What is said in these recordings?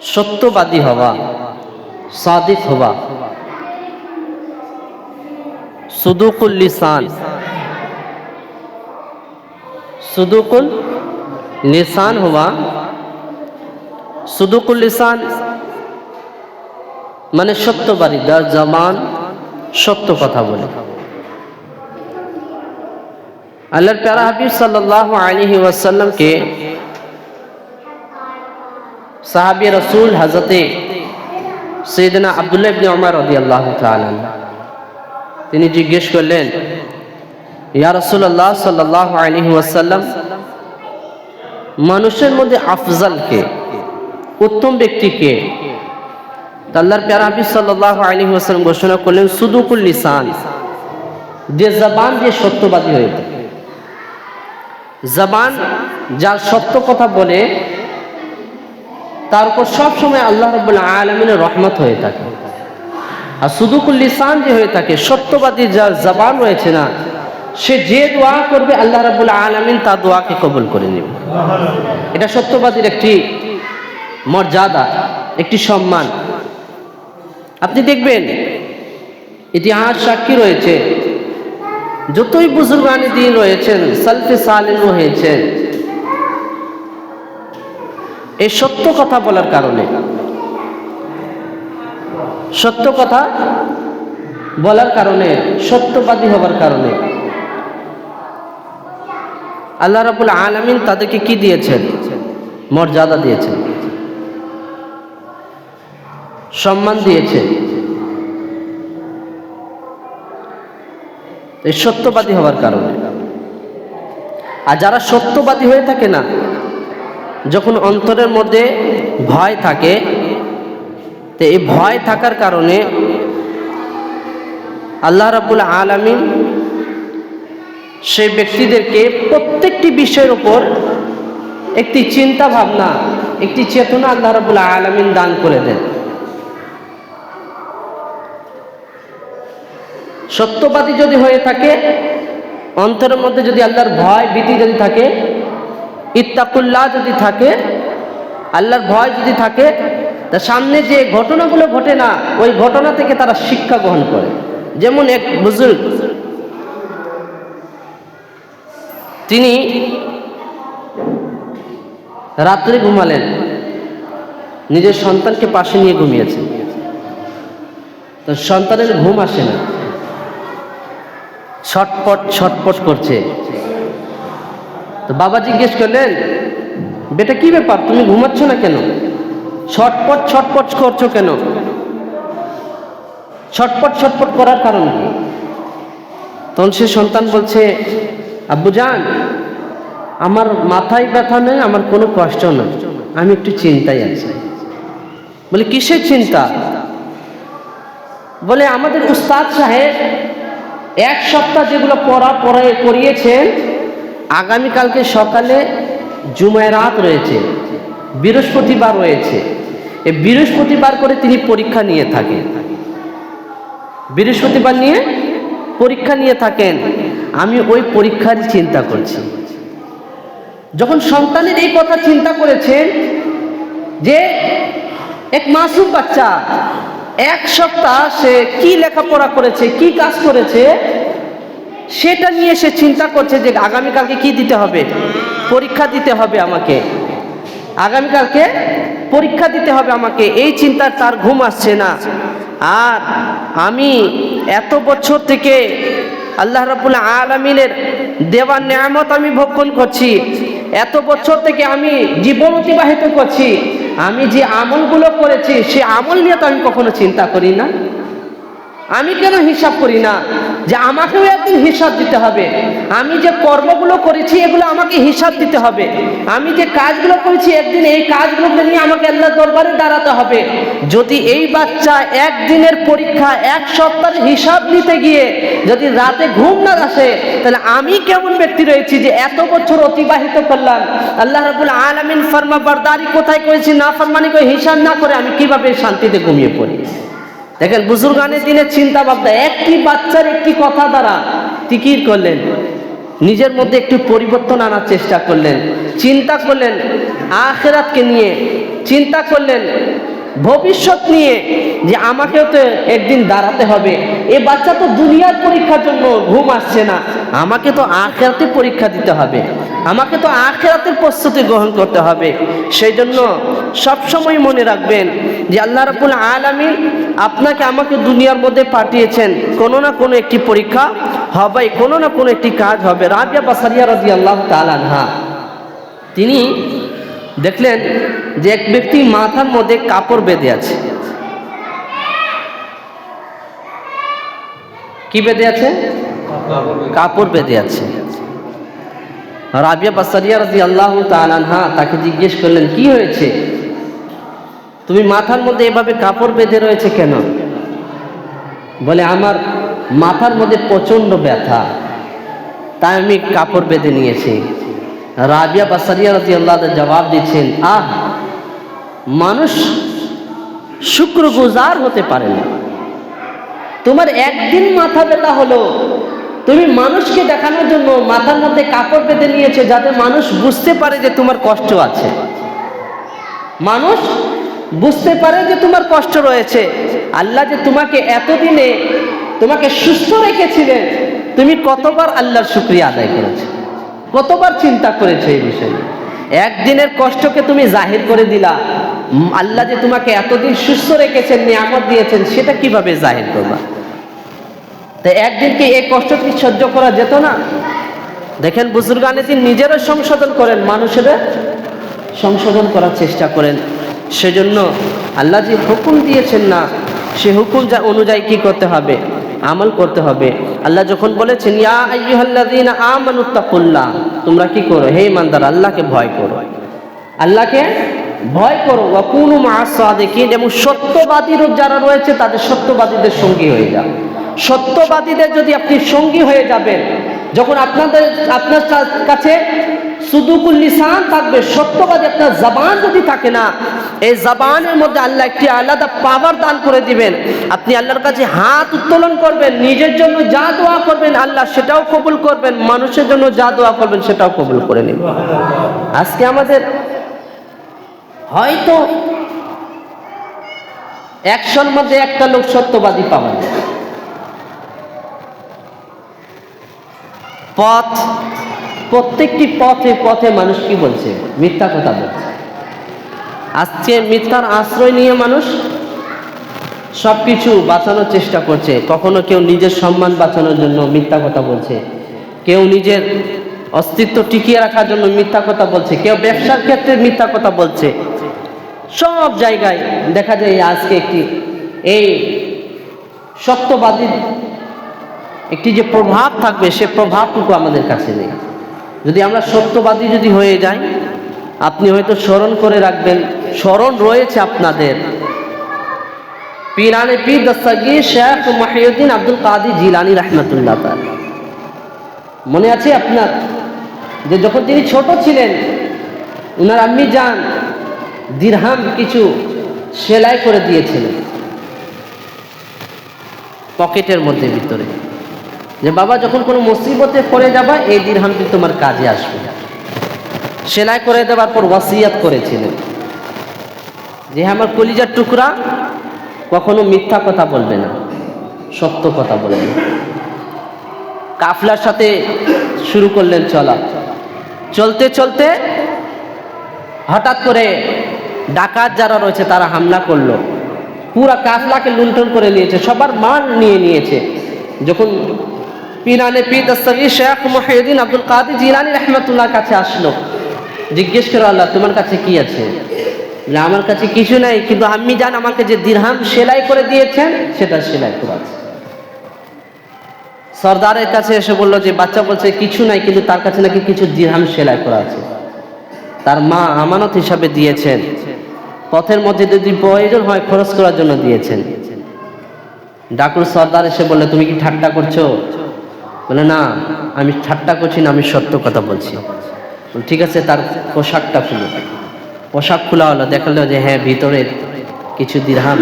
সত্যবাদী হওয়া, সাদিক হওয়া, সুদুকুল লিসান, সুদুকুল লিসান হওয়া। সুদুকুল লিসান মানে সত্যবাদী, যার জবান সত্য কথা বলে। আল্লাহর প্যারা হাবিব সাল্লাল্লাহু আলাইহি ওয়াসাল্লামকে সাহাবী রাসূল হযরতে সাইয়েদনা আব্দুল্লাহ ইবনে উমর রাদিয়াল্লাহু তাআলা তিনি জিজ্ঞেস করলেন, ইয়া রাসূলুল্লাহ সাল্লাল্লাহু আলাইহি ওয়াসাল্লাম, মানুষের মধ্যে আফজাল কে, উত্তম ব্যক্তি কে? আল্লাহর প্যারা হাবিব সাল্লাল্লাহু আলাইহি ওয়াসাল্লাম ঘোষণা করলেন, সুদুকুল লিসান, যে জবান দিয়ে সত্যবাদী হয়ে থাকে। জবান যার সত্য কথা বলে তার উপর সবসময় আল্লাহ রাব্বুল আলামিনের রহমত হয়ে থাকে। আর সুদুকুল লিসান যে হয়ে থাকে, সত্যবাদী যার জবান রয়েছে না, সে যে দোয়া করবে আল্লাহ রাব্বুল আলামিন তার দোয়াকে কবুল করে নেবে। এটা সত্যবাদীর একটি মর্যাদা, একটি সম্মান। আপনি দেখবেন ইতিহাস সাক্ষী রয়েছে, যতই বুজুর্গানে দিন রয়েছেন, সালফে সালেহ হয়েছেন, এই সত্য কথা বলার কারণে, সত্য কথা বলার কারণে, সত্যবাদী হবার কারণে আল্লাহ রাব্বুল আলামিন তাদেরকে কি দিয়েছেন? মর্যাদা দিয়েছেন, সম্মান দিয়েছেন। এই সত্যবাদী হওয়ার কারণে। আর যারা সত্যবাদী হয়ে থাকে না, যখন অন্তরের মধ্যে ভয় থাকে, তো এই ভয় থাকার কারণে আল্লাহ রাব্বুল আলামিন সেই ব্যক্তিদেরকে প্রত্যেকটি বিষয়ের উপর একটি চিন্তা ভাবনা, একটি চেতনা আল্লাহ রাব্বুল আলামিন দান করে দেন। সত্যবাদী যদি হয়ে থাকে, অন্তরের মধ্যে যদি আল্লাহর ভয় ভীতি যদি থাকে, ইত্তাকুল্লাহ যদি থাকে, আল্লাহর ভয় যদি থাকে, তার সামনে যে ঘটনাগুলো ঘটে না, ওই ঘটনা থেকে তারা শিক্ষা গ্রহণ করে। যেমন এক বুজুর্গ, তিনি রাত্রে ঘুমালেন, নিজের সন্তানকে পাশে নিয়ে ঘুমিয়েছেন। তো সন্তানের ঘুম আসে না, ছটপট ছটপট করছে। তো বাবা জিজ্ঞেস করলেন, বেটা কি ব্যাপার, তুমি ঘুমাচ্ছ না কেন? ছটপট ছটপট করছো কেন? ছটপট ছটপট করার কারণ কি? তখন সে সন্তান বলছে, আব্বুজান, আমার মাথায় ব্যথা নেই, আমার কোনো কষ্ট নেই, আমি একটু চিন্তায় আছি। বলে কিসের চিন্তা? বলে আমাদের উস্তাদ সাহেব এক সপ্তাহ যেগুলো পড়িয়েছেন, আগামীকালকে সকালে জুমেরাত রয়েছে, বৃহস্পতিবার রয়েছে, এই বৃহস্পতিবার করে তিনি পরীক্ষা নিয়ে থাকেন, বৃহস্পতিবার নিয়ে পরীক্ষা নিয়ে থাকেন। আমি ওই পরীক্ষারই চিন্তা করছি। যখন সন্তানের এই কথা চিন্তা করেছেন যে এক মাসুম বাচ্চা এক সপ্তাহ সে কি লেখাপড়া করেছে, কি কাজ করেছে, সেটা নিয়ে সে চিন্তা করছে যে আগামীকালকে কি দিতে হবে, পরীক্ষা দিতে হবে আমাকে, আগামীকালকে পরীক্ষা দিতে হবে আমাকে, এই চিন্তার তার ঘুম আসছে না। আর আমি এত বছর থেকে আল্লাহ রাব্বুল আলামিনের দেওয়া নেয়ামত আমি ভক্ষণ করছি, এত বছর থেকে আমি জীবন অতিবাহিত করছি, আমি যে আমলগুলো করেছি সে আমল নিয়ে তো আমি কখনো চিন্তা করি না। আমি কেন হিসাব করি না যে আমাকেও একদিন হিসাব দিতে হবে? আমি যে কর্মগুলো করেছি এগুলো আমাকে হিসাব দিতে হবে। আমি যে কাজগুলো করেছি একদিন এই কাজগুলোকে নিয়ে আমাকে আল্লাহর দরবারে দাঁড়াতে হবে। যদি এই বাচ্চা একদিনের পরীক্ষা এক সপ্তাহের হিসাব নিতে গিয়ে যদি রাতে ঘুম না আসে, তাহলে আমি কেমন ব্যক্তি রয়েছি যে এত বছর অতিবাহিত করলাম, আল্লাহ রাব্বুল আলামিন ফরমাবরদারি কোথায় করেছি, না ফরমানি করে হিসাব না করে আমি কিভাবে শান্তিতে ঘুমিয়ে পড়ি? দেখেন বুজুর্গানের দিনের চিন্তা ভাবনা, একটি বাচ্চার একটি কথা দ্বারা তিকির করলেন, নিজের মধ্যে একটু পরিবর্তন আনার চেষ্টা করলেন, চিন্তা করলেন, আখিরাতকে নিয়ে চিন্তা করলেন ভবিষ্যৎ নিয়ে যে আমাকেও তো একদিন দাঁড়াতে হবে, এই বাচ্চা তো দুনিয়ার পরীক্ষার জন্য ঘুম আসছে না, আমাকে তো আখিরাতে পরীক্ষা দিতে হবে, আমাকে তো আখিরাতের প্রস্তুতি গ্রহণ করতে হবে। সেই জন্য সবসময় মনে রাখবেন যে আল্লাহ রাব্বুল আলামিন আপনাকে আমাকে দুনিয়ার মধ্যে পাঠিয়েছেন, কোনো না কোনো একটি পরীক্ষা হবে, কোনো না কোনো একটি কাজ হবে। রাবিয়া বাসারিয়া রাদিয়াল্লাহু তাআলা আনহা তিনি দেখলেন যে এক ব্যক্তি মাথার মধ্যে কাপড় বেঁধে আছে। কি বেঁধে আছে? কাপড় বেঁধে আছে। রাবিয়া বাসারিয়া রাদিয়াল্লাহু তাআলা আনহা তাকে জিজ্ঞেস করলেন, কি হয়েছে, তুমি মাথার মধ্যে এভাবে কাপড় বেঁধে রয়েছে কেন? বলে, আমার মাথার মধ্যে প্রচন্ড ব্যথা, তাই আমি কাপড় বেঁধে নিয়েছি। রাবিয়া বাসারিয়া রাদিয়াল্লাহু তাআলা জবাব দিচ্ছেন, মানুষ শুকরগুজার হতে পারে না। তোমার একদিন মাথা ব্যথা হলো, তুমি মানুষকে দেখানোর জন্য মাথার মধ্যে কাপড় বেঁধে নিয়েছে, যাতে মানুষ বুঝতে পারে যে তোমার কষ্ট আছে, মানুষ বুঝতে পারে যে তোমার কষ্ট রয়েছে। আল্লাহ যে তোমাকে এতদিনে তোমাকে সুস্থ রেখেছিলেন, তুমি কতবার আল্লাহর শুকরিয়া আদায় করেছো, কতবার চিন্তা করেছো এই বিষয়ে। একদিনের কষ্টকে তুমি জাহির করে দিলা, আল্লাহ যে তোমাকে এতদিন সুস্থ রেখেছেন, নিয়ামত দিয়েছেন, সেটা কিভাবে জাহির করবা? তাই একদিনকে এই কষ্ট কি সহ্য করা যেত না? দেখেন, বুজুর্গানে তিনি নিজেরও সংশোধন করেন, মানুষেরা সংশোধন করার চেষ্টা করেন। সেজন্য আল্লাহ যে হুকুম দিয়েছেন না, সে হুকুম অনুযায়ী কি করতে হবে? আমল করতে হবে। আল্লাহ যখন বলেছেন, ইয়া আইয়ুহাল্লাযীনা আমানুত্তাকুল্লাহ, তোমরা কি করো? হে ইমানদার, আল্লাহকে ভয় করো, আল্লাহকে ভয় করো। ওয়া কুনু মা'আস সাদিকিন, এবং সত্যবাদীর যারা রয়েছে তাদের সত্যবাদীদের সঙ্গী হয়ে যাও। সত্যবাদীদের যদি আপনি সঙ্গী হয়ে যাবেন, যখন আপনার কাছে সুদুকুল লিসান থাকবে, সত্যবাদী আপনার জবান যদি থাকে না, এই জবানের মধ্যে আল্লাহ একটি আলাদা পাওয়ার দান করে দিবেন। আপনি আল্লাহর কাছে হাত উত্তোলন করবেন, নিজের জন্য যা দোয়া করবেন আল্লাহ সেটাও কবুল করবেন, মানুষের জন্য যা দোয়া করবেন সেটাও কবুল করে নেবেন। আজকে আমাদের হয়তো 100-র মধ্যে একটা লোক সত্যবাদী পাওয়া যায়। প্রত্যেকটি পথে পথে মানুষ কি বলছে? মিথ্যা কথা বলছে। আজকে মিথ্যার আশ্রয় নিয়ে মানুষ সবকিছু বাঁচানোর চেষ্টা করছে। কখনো কেউ নিজের সম্মান বাঁচানোর জন্য মিথ্যা কথা বলছে, কেউ নিজের অস্তিত্ব টিকিয়ে রাখার জন্য মিথ্যা কথা বলছে, কেউ ব্যবসার ক্ষেত্রে মিথ্যা কথা বলছে। সব জায়গায় দেখা যায় আজকে এই সত্যবাদীর একটি যে প্রভাব থাকবে, সে প্রভাবটুকু আমাদের কাছে নেই। যদি আমরা সত্যবাদী যদি হয়ে যাই, আপনি হয়তো স্মরণ করে রাখবেন, স্মরণ রয়েছে আপনাদের পীরানে পীর দস্তগীর শেখ মহিউদ্দিন আব্দুল কাদের জিলানী রাহমাতুল্লাহ তাআলা। মনে আছে আপনার যে যখন তিনি ছোট ছিলেন, উনার আম্মি জান দিরহাম কিছু সেলাই করে দিয়েছিলেন পকেটের মধ্যে ভিতরে, যে বাবা যখন কোনো মুসিবতে পড়ে যাবা এই দিরহামটি তোমার কাজে আসবে। সেলাই করে দেওয়ার পর ওয়াসিয়াত করেছিলেন যে আমার কলিজার টুকরা, কখনো মিথ্যা কথা বলবে না, সত্য কথা বলবে। কাফলার সাথে শুরু করলেন চলা, চলতে চলতে হঠাৎ করে ডাকাত যারা রয়েছে তারা হামলা করলো, পুরা কাফলাকে লুণ্ঠন করে নিয়েছে, সবার মাল নিয়ে নিয়েছে। যখন পীরানে পীর দস্তগীর শেখ মহিউদ্দিন আব্দুল কাদের জিলানী রাহমাতুল্লাহর কাছে আসলো, জিজ্ঞেস করো আল্লাহ তোমার কাছে কি আছে? আমার কাছে কিছু নাই, কিন্তু আম্মি জান আমাকে যে দিরহাম সেলাই করে দিয়েছেন সেটা সেলাই করা আছে। সরদারের কাছে এসে বলল যে বাচ্চা বলছে কিছু নাই, কিন্তু তার কাছে নাকি কিছু দিরহাম সেলাই করা আছে, তার মা আমানত হিসাবে দিয়েছেন, পথের মধ্যে যদি প্রয়োজন হয় খরচ করার জন্য দিয়েছেন। ডাকুর সরদার এসে বললে তুমি কি ঠাট্টা করছো? বলে না, আমি ঠাট্টা করছি না, আমি সত্য কথা বলছি। ঠিক আছে, তার পোশাকটা খুলো। পোশাক খোলা হলো, দেখালো যে হ্যাঁ ভিতরে কিছু দিরহাম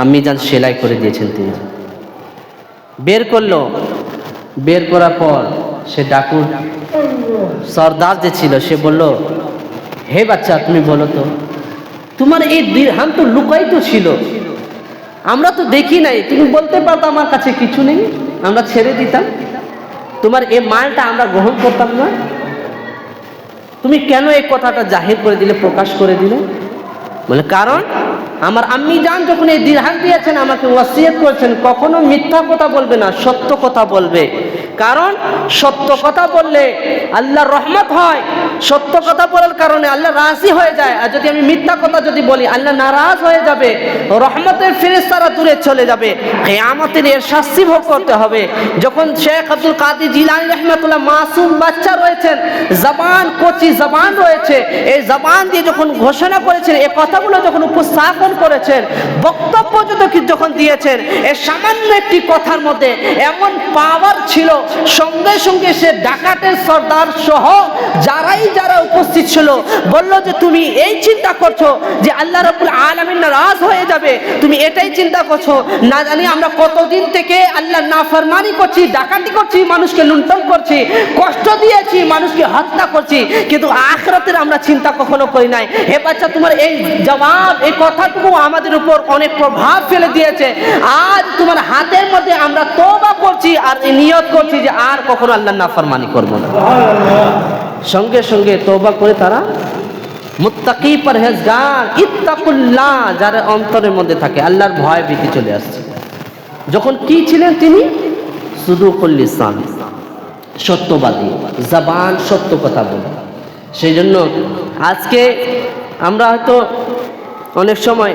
আম্মি জান সেলাই করে দিয়েছেন। তিনি বের করলো, বের করার পর সে ডাকুর সরদার যে ছিল সে বলল, হে বাচ্চা তুমি বলো তো তোমার এই দিরহাম তো লুকায়িত ছিল, আমরা তো দেখি নাই, তুমি বলতে পারতো আমার কাছে কিছু নেই, আমরা ছেড়ে দিতাম, তোমার এই মালটা আমরা গ্রহণ করতাম না, তুমি কেন এই কথাটা জাহির করে দিলে, প্রকাশ করে দিলে? বলে কারণ আমার আম্মি জান যখন এই দিরহাম দিয়েছেন, আমাকে ওয়াসিয়ত করেছেন কখনো মিথ্যা কথা বলবে না, সত্য কথা বলবে। কারণ সত্য কথা বললে আল্লাহর রহমত হয়, সত্য কথা বলার কারণে আল্লাহ রাজি হয়ে যায়। আর যদি আমি মিথ্যা কথা যদি বলি, আল্লাহ নারাজ হয়ে যাবে, রহমতের ফেরেশতারা দূরে চলে যাবে, কিয়ামতের এর শাস্তি ভোগ করতে হবে। যখন শেখ আব্দুল কাদের জিলানী রাহমাতুল্লাহ মাসুম বাচ্চা রয়েছেন, জবান কচি জবান রয়েছে, এই জবান দিয়ে যখন ঘোষণা করেছেন, এই কথাগুলো যখন উপস্থাপন করেছেন, বক্তব্য যখন দিয়েছেন, এই সামান্য একটি কথার মধ্যে এমন পাওয়ার ছিল, সঙ্গে সঙ্গে সে ডাকাতের সর্দার সহ যারা উপস্থিত ছিল বলল যে তুমি এই চিন্তা করছো যে আল্লাহ রাব্বুল আলামিন নারাজ হয়ে যাবে, তুমি এটাই চিন্তা করছো, না জানি আমরা কতদিন থেকে আল্লাহর নাফরমানি করছি, ডাকাতি করছি, মানুষকে লুণ্ঠন করছি, কষ্ট দিয়েছি, মানুষকে হত্যা করছি, কিন্তু আখিরাতের আমরা চিন্তা কখনো করি নাই। হে বাচ্চা, তোমার এই জবাব, এই কথাটুকু আমাদের উপর অনেক প্রভাব ফেলে দিয়েছে। আজ তোমার হাতের মধ্যে আমরা তওবা করছি আর নিয়ত করছি যে আর কখনো আল্লাহর নাফরমানি করব না। সঙ্গে সঙ্গে তওবা করে তারা মুত্তাকি পরহেজগার ইত্তাকুল্লাহ যারা অন্তরের মধ্যে থাকে, আল্লাহর ভয় ভীতি চলে আসছে। যখন কি ছিলেন তিনি? সুদুকুল লিসান, সত্যবাদী, জবান সত্য কথা বলে। সেই জন্য আজকে আমরা হয়তো অনেক সময়